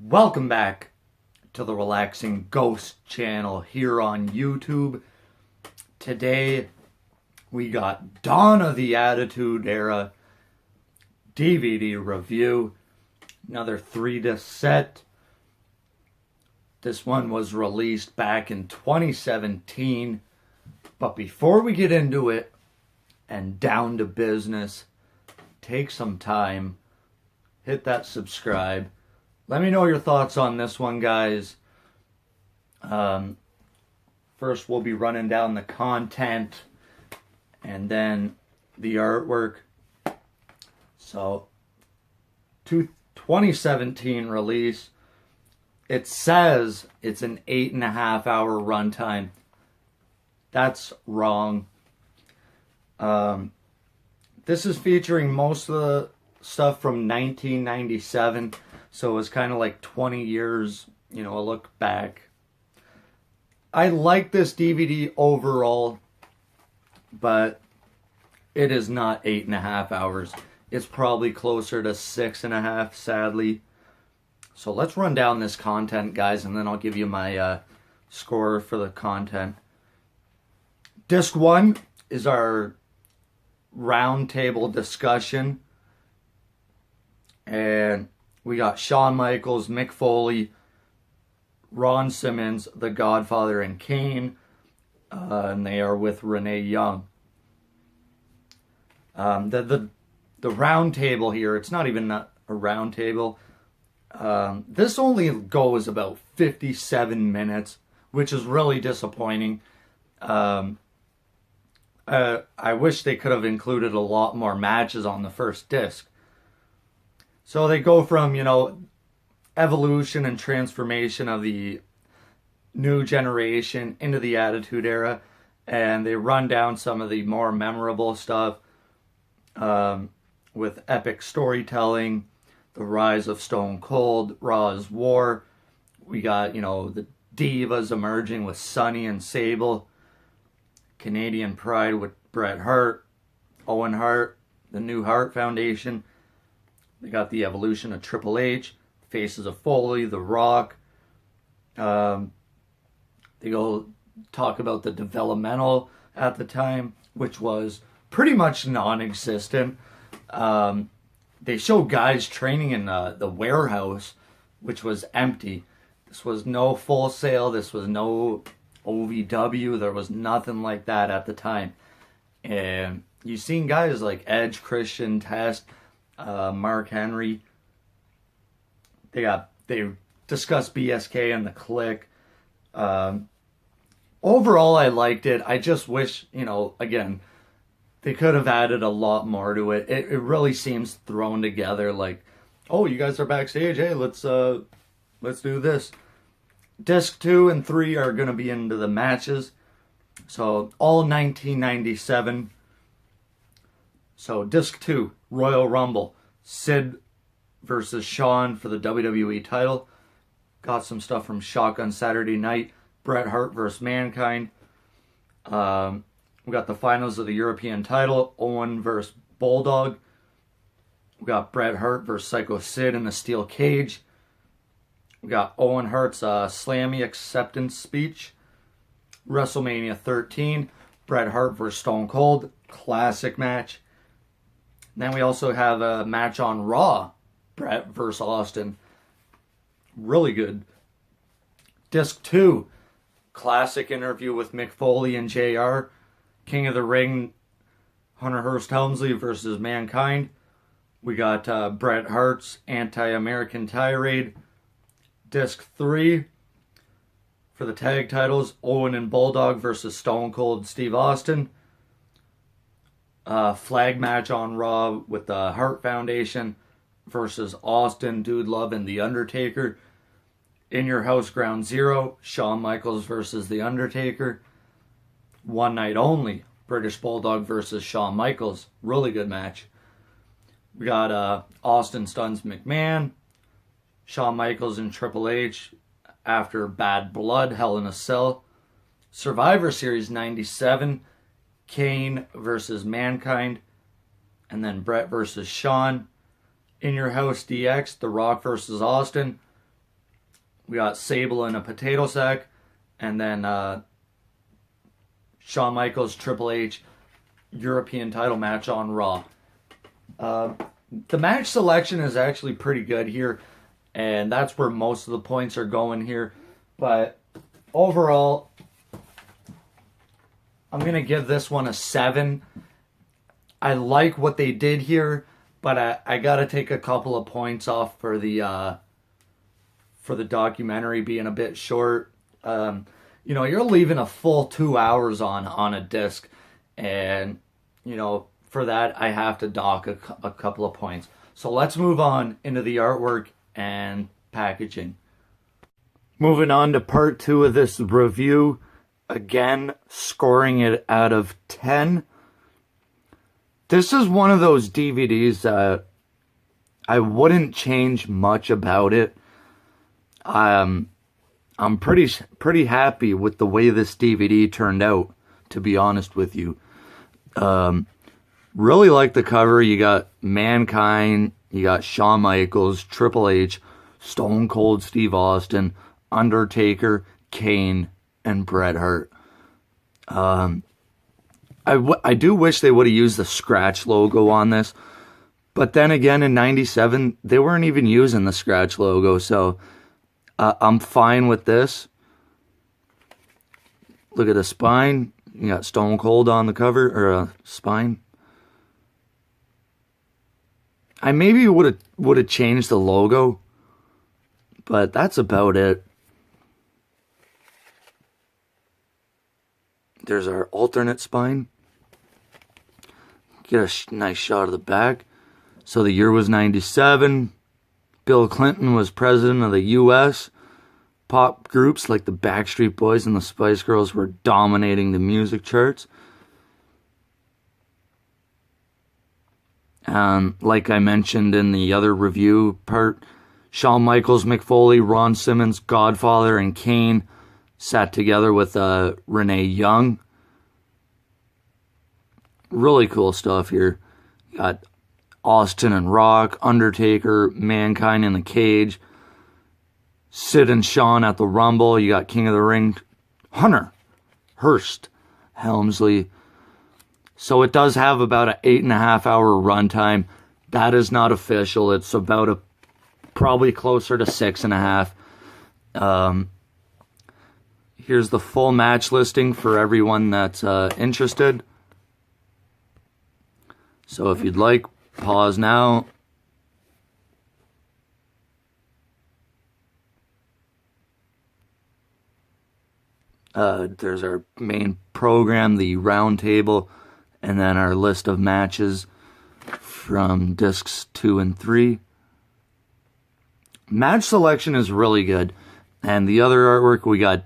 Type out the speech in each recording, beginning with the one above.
Welcome back to the Relaxing Ghost channel here on YouTube. Today we got Dawn of the Attitude Era DVD review. Another 3-disc set. This one was released back in 2017. But before we get into it and down to business, take some time, hit that subscribe. Let me know your thoughts on this one, guys. First, we'll be running down the content and then the artwork. So, 2017 release. It says it's an 8.5 hour runtime. That's wrong. This is featuring most of the stuff from 1997. So it was kind of like 20 years, a look back. I like this DVD overall, but it is not 8.5 hours. It's probably closer to 6.5, sadly. So let's run down this content, guys, and then I'll give you my score for the content. Disc 1 is our roundtable discussion. And we got Shawn Michaels, Mick Foley, Ron Simmons, The Godfather, and Kane. And they are with Renee Young. The round table here, it's not even a round table. This only goes about 57 minutes, which is really disappointing. I wish they could have included a lot more matches on the first disc. So they go from, evolution and transformation of the new generation into the Attitude Era. And they run down some of the more memorable stuff with epic storytelling, the rise of Stone Cold, Raw's War. We got, the Divas emerging with Sunny and Sable. Canadian Pride with Bret Hart, Owen Hart, the New Hart Foundation. They got the evolution of Triple H, Faces of Foley, The Rock. They go talk about the developmental at the time, which was pretty much non-existent. They show guys training in the warehouse, which was empty. This was no Full Sail. This was no OVW. There was nothing like that at the time. And you've seen guys like Edge, Christian, Test, Mark Henry. They discuss BSK and the Click. Overall, I liked it. I just wish, again, they could have added a lot more to it. It really seems thrown together like, oh, you guys are backstage. Hey, let's do this. Disc 2 and 3 are going to be into the matches. So, all 1997. So, Disc 2, Royal Rumble. Sid versus Shawn for the WWE title. Got some stuff from Shotgun Saturday Night. Bret Hart versus Mankind. We got the finals of the European title. Owen versus Bulldog. We got Bret Hart versus Psycho Sid in the steel cage. We got Owen Hart's Slammy acceptance speech. WrestleMania 13. Bret Hart versus Stone Cold. Classic match. Then we also have a match on Raw. Bret versus Austin. Really good. Disc 2. Classic interview with Mick Foley and JR. King of the Ring. Hunter Hearst Helmsley versus Mankind. We got Bret Hart's Anti-American Tirade. Disc 3. For the tag titles. Owen and Bulldog versus Stone Cold and Steve Austin. Flag match on Raw with the Hart Foundation versus Austin, Dude Love, and The Undertaker. In Your House Ground Zero, Shawn Michaels versus The Undertaker. One Night Only, British Bulldog versus Shawn Michaels. Really good match. We got Austin Stuns McMahon. Shawn Michaels and Triple H after Bad Blood, Hell in a Cell. Survivor Series 97. Kane versus Mankind, and then Bret versus Shawn. In Your House DX, The Rock versus Austin. We got Sable in a potato sack, and then Shawn Michaels, Triple H, European title match on Raw. The match selection is actually pretty good here, and that's where most of the points are going here. But overall, I'm going to give this one a 7. I like what they did here, but I got to take a couple of points off for the documentary being a bit short. You know, you're leaving a full 2 hours on a disc, and, you know, for that I have to dock a couple of points. So let's move on into the artwork and packaging. Moving on to part 2 of this review. Again, scoring it out of 10. This is one of those DVDs that I wouldn't change much about it. I'm pretty happy with the way this DVD turned out, to be honest with you. Really like the cover. You got Mankind, you got Shawn Michaels, Triple H, Stone Cold Steve Austin, Undertaker, Kane, and Bret Hart. I do wish they would have used the scratch logo on this, but then again, in '97 they weren't even using the scratch logo, so I'm fine with this. Look at the spine. You got Stone Cold on the cover, or spine. I maybe would have changed the logo, but that's about it. There's our alternate spine. Get a nice shot of the back. So the year was '97. Bill Clinton was president of the U.S. Pop groups like the Backstreet Boys and the Spice Girls were dominating the music charts. Like I mentioned in the other review part, Shawn Michaels, Mick Foley, Ron Simmons, Godfather, and Kane sat together with Renee Young. Really cool stuff here. Got Austin and Rock, Undertaker, Mankind in the cage, Sid and Shawn at the Rumble. You got King of the Ring, Hunter, Hearst, Helmsley. So it does have about an 8.5 hour runtime. That is not official. It's about probably closer to 6.5. Here's the full match listing for everyone that's interested. So if you'd like, pause now. There's our main program, the round table, and then our list of matches from discs 2 and 3. Match selection is really good. And the other artwork, we got,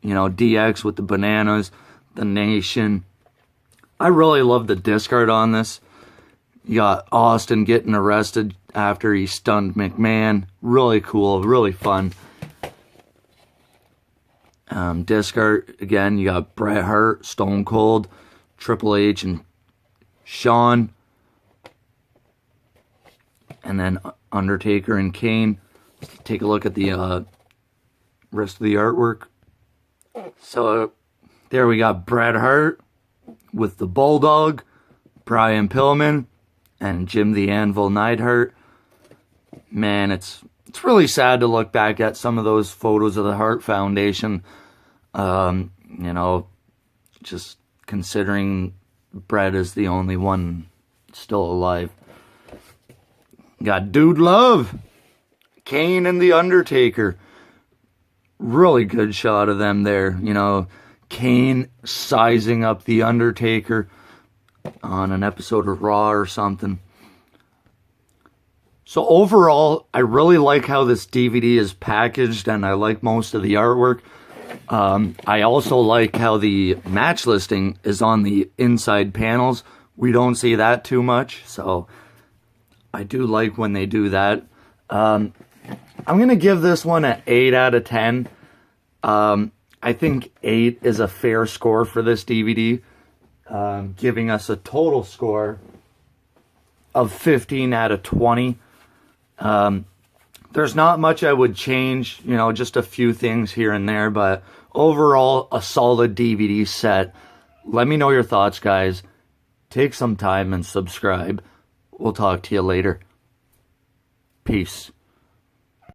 you know, DX with the bananas, the Nation. I really love the disc art on this. You got Austin getting arrested after he stunned McMahon. Really cool, really fun. Disc art, again, you got Bret Hart, Stone Cold, Triple H, and Shawn. And then Undertaker and Kane. Let's take a look at the rest of the artwork. So there we got Bret Hart with the Bulldog, Brian Pillman, and Jim the Anvil Neidhart. Man, it's really sad to look back at some of those photos of the Hart Foundation. You know, just considering Bret is the only one still alive. Got Dude Love, Kane and the Undertaker. Really good shot of them there. You know, Kane sizing up the Undertaker on an episode of Raw or something. So overall, I really like how this DVD is packaged, and I like most of the artwork. I also like how the match listing is on the inside panels. We don't see that too much, so I do like when they do that. I'm going to give this one an 8 out of 10. I think 8 is a fair score for this DVD, giving us a total score of 15 out of 20. The there's not much I would change, you know, just a few things here and there, but overall, a solid DVD set. Let me know your thoughts, guys. Take some time and subscribe. We'll talk to you later. Peace.